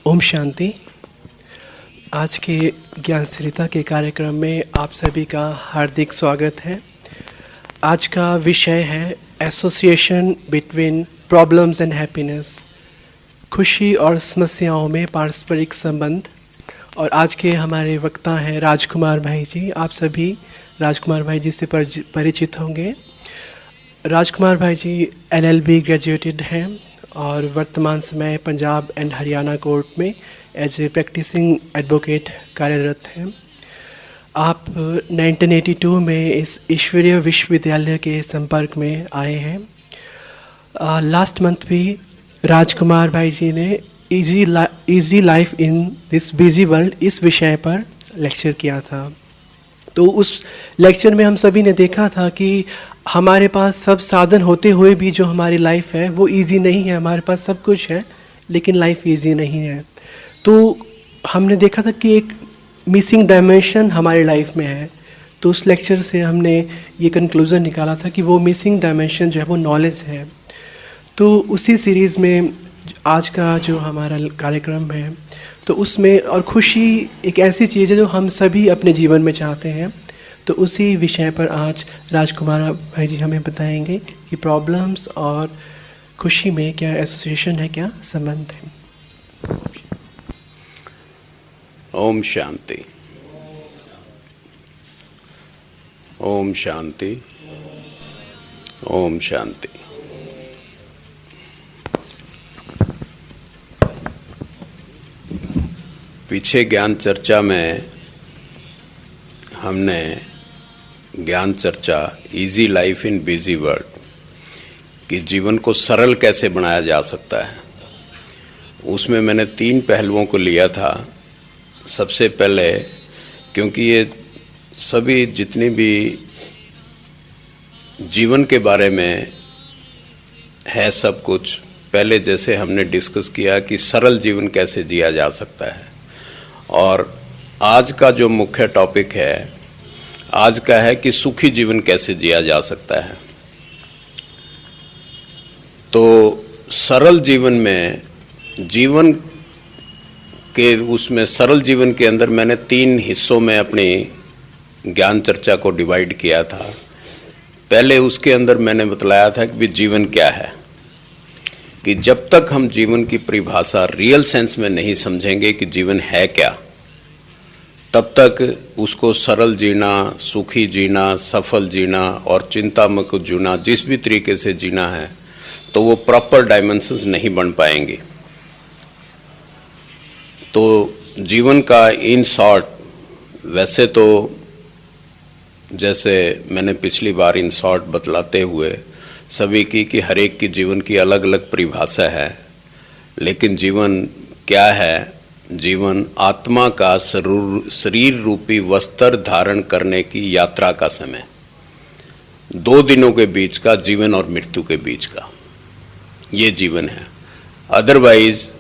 ओम शांति। आज के ज्ञानश्रीता के कार्यक्रम में आप सभी का हार्दिक स्वागत है। आज का विषय है association between problems and happiness, खुशी और समस्याओं में पारस्परिक संबंध। और आज के हमारे वक्ता हैं राजकुमार भाई जी। आप सभी राजकुमार भाई जी से परिचित होंगे। राजकुमार भाई जी LLB ग्रेजुएटेड हैं और वर्तमान समय पंजाब एंड हरियाणा कोर्ट में एज ए प्रैक्टिसिंग एडवोकेट कार्यरत हैं। आप 1982 में इस ईश्वरीय विश्वविद्यालय के संपर्क में आए हैं। लास्ट मंथ भी राजकुमार भाई जी ने easy life in this busy world इस विषय पर लेक्चर किया था। तो उस लेक्चर में हम सभी ने देखा था कि हमारे पास सब साधन होते हुए भी जो हमारी लाइफ है वो इजी नहीं है। हमारे पास सब कुछ है लेकिन लाइफ इजी नहीं है। तो हमने देखा था कि एक मिसिंग डायमेंशन हमारी लाइफ में है। तो उस लेक्चर से हमने ये कंक्लूज़न निकाला था कि वो मिसिंग डायमेंशन जो है वो नॉलेज है। तो उसी सीरीज़ में आज का जो हमारा कार्यक्रम है तो उसमें और खुशी एक ऐसी चीज़ है जो हम सभी अपने जीवन में चाहते हैं। तो उसी विषय पर आज राजकुमार भाई जी हमें बताएंगे कि प्रॉब्लम्स और खुशी में क्या एसोसिएशन है, क्या संबंध है। ओम शांति। ओम शांति। ओम शांति। पीछे ज्ञान चर्चा में हमने ज्ञान चर्चा easy life in busy world कि जीवन को सरल कैसे बनाया जा सकता है, उसमें मैंने 3 पहलुओं को लिया था। सबसे पहले, क्योंकि ये सभी जितनी भी जीवन के बारे में है सब कुछ, पहले जैसे हमने डिस्कस किया कि सरल जीवन कैसे जिया जा सकता है। और आज का जो मुख्य टॉपिक है आज का है कि सुखी जीवन कैसे जिया जा सकता है। तो सरल जीवन में जीवन के उसमें सरल जीवन के अंदर मैंने 3 हिस्सों में अपनी ज्ञान चर्चा को डिवाइड किया था। पहले उसके अंदर मैंने बतलाया था कि जीवन क्या है, कि जब तक हम जीवन की परिभाषा रियल सेंस में नहीं समझेंगे कि जीवन है क्या, तब तक उसको सरल जीना, सुखी जीना, सफल जीना और चिंता मुक्त जीना, जिस भी तरीके से जीना है, तो वो प्रॉपर डायमेंशंस नहीं बन पाएंगे। तो जीवन का इन शॉर्ट, वैसे तो जैसे मैंने पिछली बार इन शॉर्ट बतलाते हुए सभी की कि हर एक की जीवन की अलग अलग परिभाषा है, लेकिन जीवन क्या है? जीवन आत्मा का शरीर रूपी वस्त्र धारण करने की यात्रा का समय, 2 दिनों के बीच का, जीवन और मृत्यु के बीच का, ये जीवन है। अदरवाइज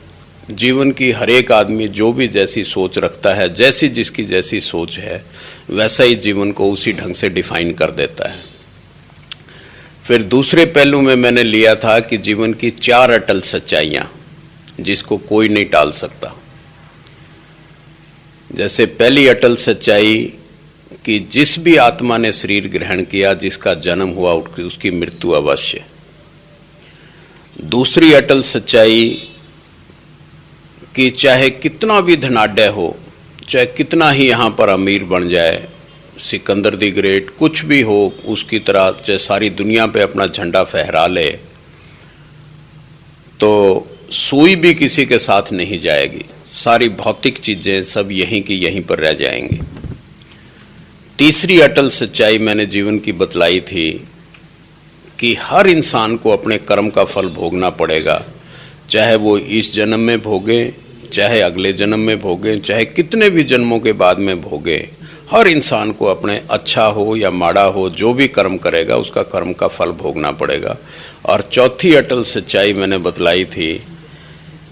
जीवन की हर एक आदमी जो भी जैसी सोच रखता है, जैसी जिसकी जैसी सोच है, वैसा ही जीवन को उसी ढंग से डिफाइन कर देता है। फिर दूसरे पहलू में मैंने लिया था कि जीवन की 4 अटल सच्चाइयाँ जिसको कोई नहीं टाल सकता। जैसे पहली अटल सच्चाई कि जिस भी आत्मा ने शरीर ग्रहण किया, जिसका जन्म हुआ, उसकी मृत्यु अवश्य। दूसरी अटल सच्चाई कि चाहे कितना भी धनाढ्य हो, चाहे कितना ही यहाँ पर अमीर बन जाए, सिकंदर द ग्रेट, कुछ भी हो उसकी तरह, चाहे सारी दुनिया पे अपना झंडा फहरा ले, तो सुई भी किसी के साथ नहीं जाएगी। सारी भौतिक चीज़ें सब यहीं की यहीं पर रह जाएंगी। तीसरी अटल सच्चाई मैंने जीवन की बतलाई थी कि हर इंसान को अपने कर्म का फल भोगना पड़ेगा, चाहे वो इस जन्म में भोगे, चाहे अगले जन्म में भोगे, चाहे कितने भी जन्मों के बाद में भोगे। हर इंसान को अपने अच्छा हो या माड़ा हो, जो भी कर्म करेगा उसका कर्म का फल भोगना पड़ेगा। और चौथी अटल सच्चाई मैंने बतलाई थी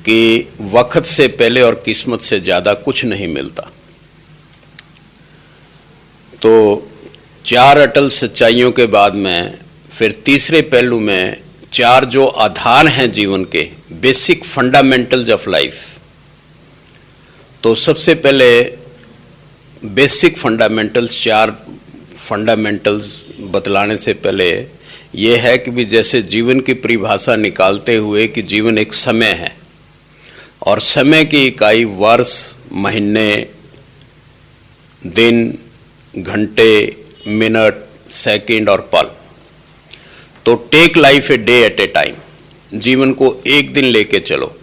कि वक्त से पहले और किस्मत से ज़्यादा कुछ नहीं मिलता। तो 4 अटल सच्चाइयों के बाद में फिर तीसरे पहलू में 4 जो आधार हैं जीवन के, बेसिक फंडामेंटल्स ऑफ लाइफ, तो सबसे पहले बेसिक फंडामेंटल्स, 4 फंडामेंटल्स बतलाने से पहले ये है कि भी जैसे जीवन की परिभाषा निकालते हुए कि जीवन एक समय है और समय की इकाई वर्ष, महीने, दिन, घंटे, मिनट, सेकंड और पल। तो take life a day at a time, जीवन को एक दिन लेके चलो।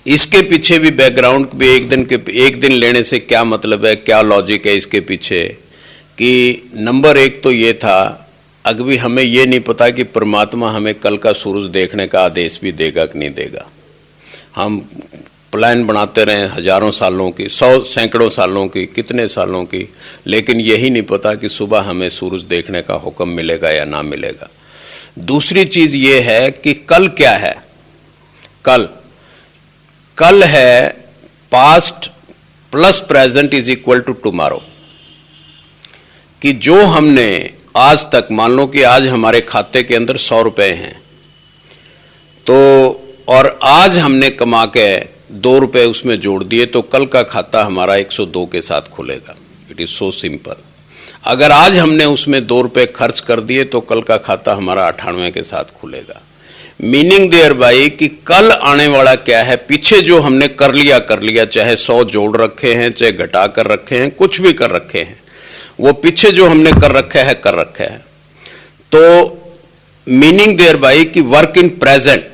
इसके पीछे भी बैकग्राउंड भी एक दिन लेने से क्या मतलब है, क्या लॉजिक है इसके पीछे, कि नंबर 1 तो ये था, अभी हमें ये नहीं पता कि परमात्मा हमें कल का सूरज देखने का आदेश भी देगा कि नहीं देगा। हम प्लान बनाते रहे हजारों सालों की, 100 सैकड़ों सालों की, कितने सालों की, लेकिन यही नहीं पता कि सुबह हमें सूरज देखने का हुक्म मिलेगा या ना मिलेगा। दूसरी चीज ये है कि कल क्या है। कल है past plus present is equal to tomorrow, कि जो हमने आज तक, मान लो कि आज हमारे खाते के अंदर 100 रुपए हैं, तो और आज हमने कमा के 2 रुपए उसमें जोड़ दिए, तो कल का खाता हमारा 102 के साथ खुलेगा। It is so simple. अगर आज हमने उसमें 2 रुपए खर्च कर दिए तो कल का खाता हमारा 98 के साथ खुलेगा। मीनिंग देयर बाई कि कल आने वाला क्या है, पीछे जो हमने कर लिया, चाहे 100 जोड़ रखे हैं, चाहे घटा कर रखे हैं, कुछ भी कर रखे हैं, वो पीछे जो हमने कर रखा है। तो मीनिंग देयर बाई कि वर्क इन प्रेजेंट,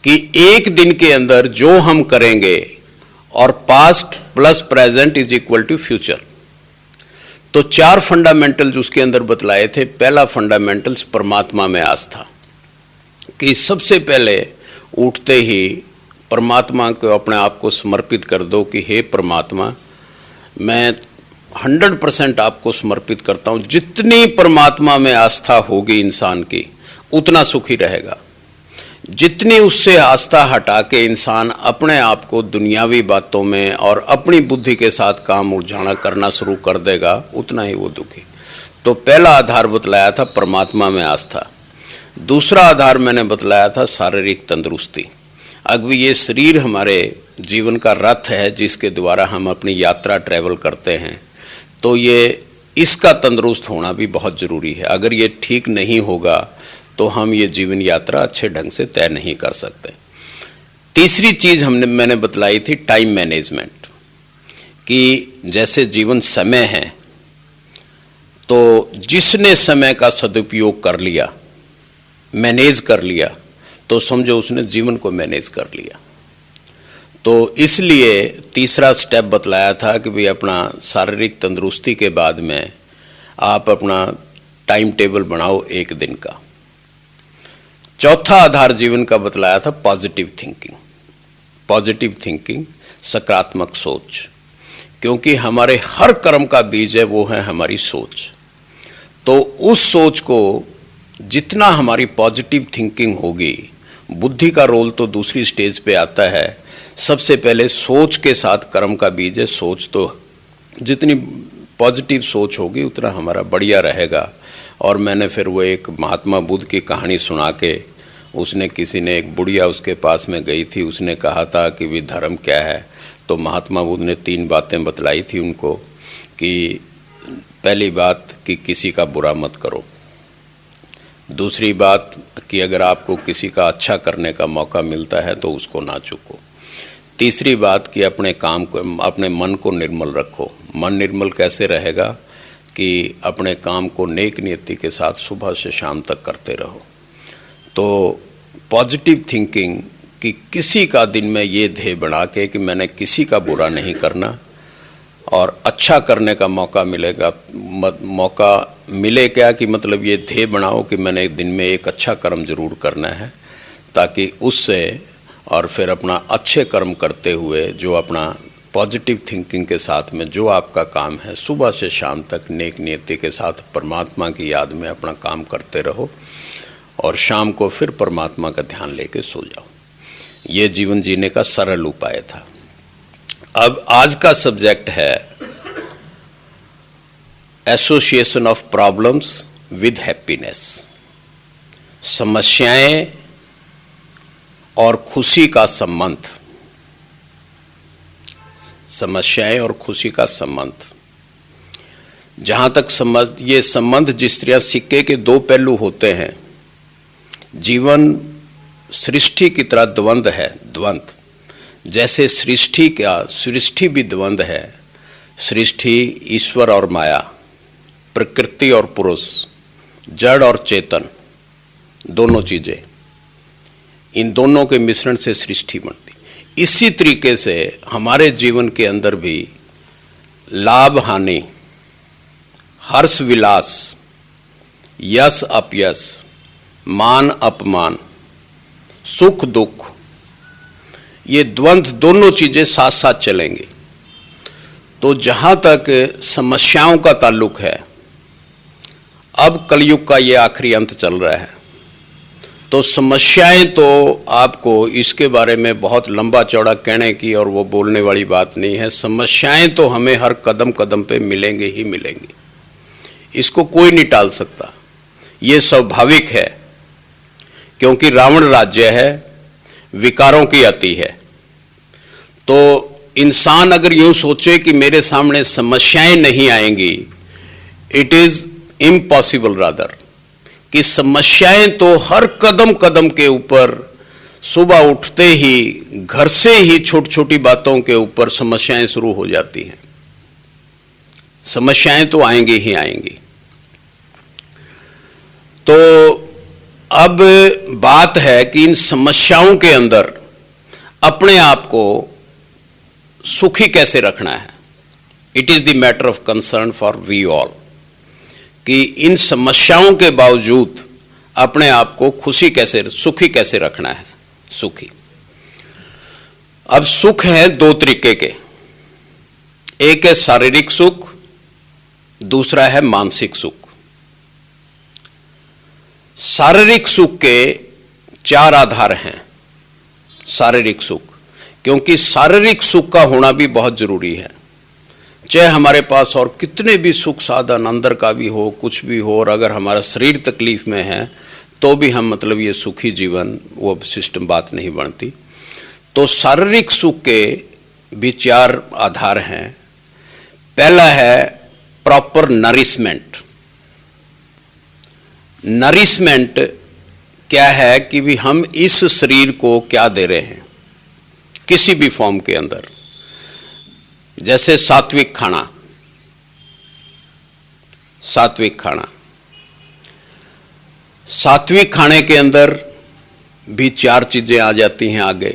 कि एक दिन के अंदर जो हम करेंगे, और past plus present is equal to future. तो 4 फंडामेंटल्स उसके अंदर बतलाए थे। पहला फंडामेंटल्स परमात्मा में आस्था, कि सबसे पहले उठते ही परमात्मा को अपने आप को समर्पित कर दो कि हे परमात्मा, मैं 100% आपको समर्पित करता हूँ। जितनी परमात्मा में आस्था होगी इंसान की, उतना सुखी रहेगा। जितनी उससे आस्था हटा के इंसान अपने आप को दुनियावी बातों में और अपनी बुद्धि के साथ काम उलझाना करना शुरू कर देगा, उतना ही वो दुखी। तो पहला आधार बतलाया था परमात्मा में आस्था। दूसरा आधार मैंने बतलाया था शारीरिक तंदुरुस्ती। अब ये शरीर हमारे जीवन का रथ है जिसके द्वारा हम अपनी यात्रा ट्रैवल करते हैं, तो ये इसका तंदुरुस्त होना भी बहुत ज़रूरी है। अगर ये ठीक नहीं होगा तो हम ये जीवन यात्रा अच्छे ढंग से तय नहीं कर सकते। तीसरी चीज़ मैंने बतलाई थी टाइम मैनेजमेंट, कि जैसे जीवन समय है, तो जिसने समय का सदुपयोग कर लिया, मैनेज कर लिया, तो समझो उसने जीवन को मैनेज कर लिया। तो इसलिए तीसरा स्टेप बतलाया था कि भाई अपना शारीरिक तंदुरुस्ती के बाद में आप अपना टाइम टेबल बनाओ एक दिन का। चौथा आधार जीवन का बतलाया था पॉजिटिव थिंकिंग, सकारात्मक सोच, क्योंकि हमारे हर कर्म का बीज है वो है हमारी सोच। तो उस सोच को जितना हमारी पॉजिटिव थिंकिंग होगी, बुद्धि का रोल तो दूसरी स्टेज पे आता है, सबसे पहले सोच के साथ कर्म का बीज है सोच। तो जितनी पॉजिटिव सोच होगी उतना हमारा बढ़िया रहेगा। और मैंने फिर वो एक महात्मा बुद्ध की कहानी सुना के, उसने किसी ने, एक बुढ़िया उसके पास में गई थी, उसने कहा था कि भी धर्म क्या है, तो महात्मा बुद्ध ने 3 बातें बतलाई थी उनको, कि पहली बात कि किसी का बुरा मत करो, दूसरी बात कि अगर आपको किसी का अच्छा करने का मौका मिलता है तो उसको ना चूको, तीसरी बात कि अपने काम को, अपने मन को निर्मल रखो। मन निर्मल कैसे रहेगा, कि अपने काम को नेक नियति के साथ सुबह से शाम तक करते रहो। तो पॉजिटिव थिंकिंग, कि किसी का दिन में ये ध्येय बना के कि मैंने किसी का बुरा नहीं करना और अच्छा करने का मौका मिलेगा, मौका मिले क्या, कि मतलब ये ध्येय बनाओ कि मैंने एक दिन में एक अच्छा कर्म जरूर करना है, ताकि उससे और फिर अपना अच्छे कर्म करते हुए जो अपना पॉजिटिव थिंकिंग के साथ में जो आपका काम है, सुबह से शाम तक नेक नियति के साथ परमात्मा की याद में अपना काम करते रहो और शाम को फिर परमात्मा का ध्यान लेके सो जाओ। ये जीवन जीने का सरल उपाय था। अब आज का सब्जेक्ट है association of problems with happiness, समस्याएं और खुशी का संबंध। समस्याएं और खुशी का संबंध। जहां तक ये संबंध जिस तरह सिक्के के दो पहलू होते हैं, जीवन सृष्टि की तरह द्वंद्व है। द्वंद्व जैसे सृष्टि भी द्वंद्व है। सृष्टि ईश्वर और माया, प्रकृति और पुरुष, जड़ और चेतन, दोनों चीजें, इन दोनों के मिश्रण से सृष्टि बनती। इसी तरीके से हमारे जीवन के अंदर भी लाभ हानि, हर्ष विलास, यश अपयश, मान अपमान, सुख दुख, ये द्वंद्व दोनों चीजें साथ साथ चलेंगे। तो जहां तक समस्याओं का ताल्लुक है, अब कलयुग का ये आखिरी अंत चल रहा है, तो समस्याएं तो आपको इसके बारे में बहुत लंबा चौड़ा कहने की और वो बोलने वाली बात नहीं है। समस्याएं तो हमें हर कदम कदम पे मिलेंगे ही मिलेंगे, इसको कोई नहीं टाल सकता। ये स्वाभाविक है, क्योंकि रावण राज्य है, विकारों की अति है। तो इंसान अगर यूं सोचे कि मेरे सामने समस्याएं नहीं आएंगी, इट इज इम्पॉसिबल रादर, कि समस्याएं तो हर कदम कदम के ऊपर, सुबह उठते ही घर से ही छोटी छोटी बातों के ऊपर समस्याएं शुरू हो जाती हैं। समस्याएं तो आएंगी ही आएंगी। तो अब बात है कि इन समस्याओं के अंदर अपने आप को सुखी कैसे रखना है। It is the matter of concern for we all, कि इन समस्याओं के बावजूद अपने आप को सुखी कैसे रखना है। सुखी, अब सुख है दो तरीके के, एक है शारीरिक सुख, दूसरा है मानसिक सुख। शारीरिक सुख के चार आधार हैं। शारीरिक सुख, क्योंकि शारीरिक सुख का होना भी बहुत जरूरी है। चाहे हमारे पास और कितने भी सुख साधन अंदर का भी हो, कुछ भी हो, और अगर हमारा शरीर तकलीफ में है तो भी हम ये सुखी जीवन, वो सिस्टम बात नहीं बनती। तो शारीरिक सुख के भी चार आधार हैं। पहला है प्रॉपर नरिशमेंट। नरिशमेंट क्या है कि भी हम इस शरीर को क्या दे रहे हैं किसी भी फॉर्म के अंदर। जैसे सात्विक खाना, सात्विक खाना, सात्विक खाने के अंदर भी चार चीजें आ जाती हैं आगे।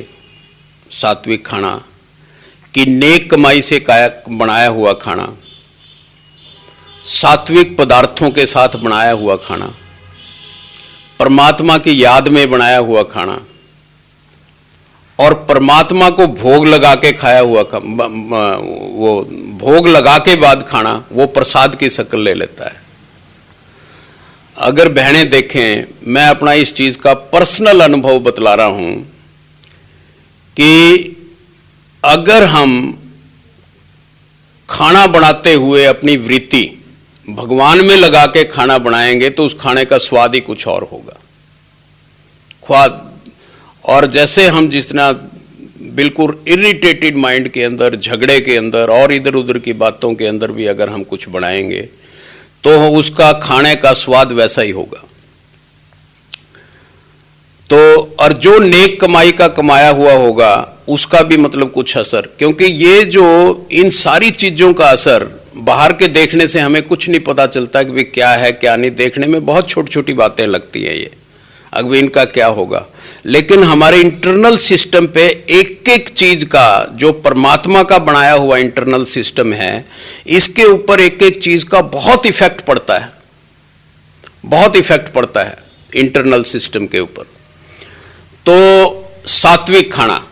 सात्विक खाना कि नेक कमाई से बनाया हुआ खाना, सात्विक पदार्थों के साथ बनाया हुआ खाना, परमात्मा की याद में बनाया हुआ खाना, और परमात्मा को भोग लगा के खाया हुआ वो भोग लगा के बाद खाना, वो प्रसाद की शक्ल ले लेता है। अगर बहनें देखें, मैं अपना इस चीज का पर्सनल अनुभव बतला रहा हूं कि अगर हम खाना बनाते हुए अपनी वृत्ति भगवान में लगा के खाना बनाएंगे तो उस खाने का स्वाद ही कुछ और होगा। और जैसे हम जिस तरह बिल्कुल इरिटेटेड माइंड के अंदर, झगड़े के अंदर और इधर उधर की बातों के अंदर भी अगर हम कुछ बनाएंगे तो उसका खाने का स्वाद वैसा ही होगा। तो और जो नेक कमाई का कमाया हुआ होगा उसका भी कुछ असर, क्योंकि ये जो इन सारी चीजों का असर बाहर के देखने से हमें कुछ नहीं पता चलता कि क्या है क्या नहीं। देखने में बहुत छोटी छोटी बातें लगती है ये, अब इनका क्या होगा, लेकिन हमारे इंटरनल सिस्टम पे एक एक चीज का, जो परमात्मा का बनाया हुआ इंटरनल सिस्टम है, इसके ऊपर एक एक चीज का बहुत इफेक्ट पड़ता है, बहुत इफेक्ट पड़ता है इंटरनल सिस्टम के ऊपर। तो सात्विक खाना,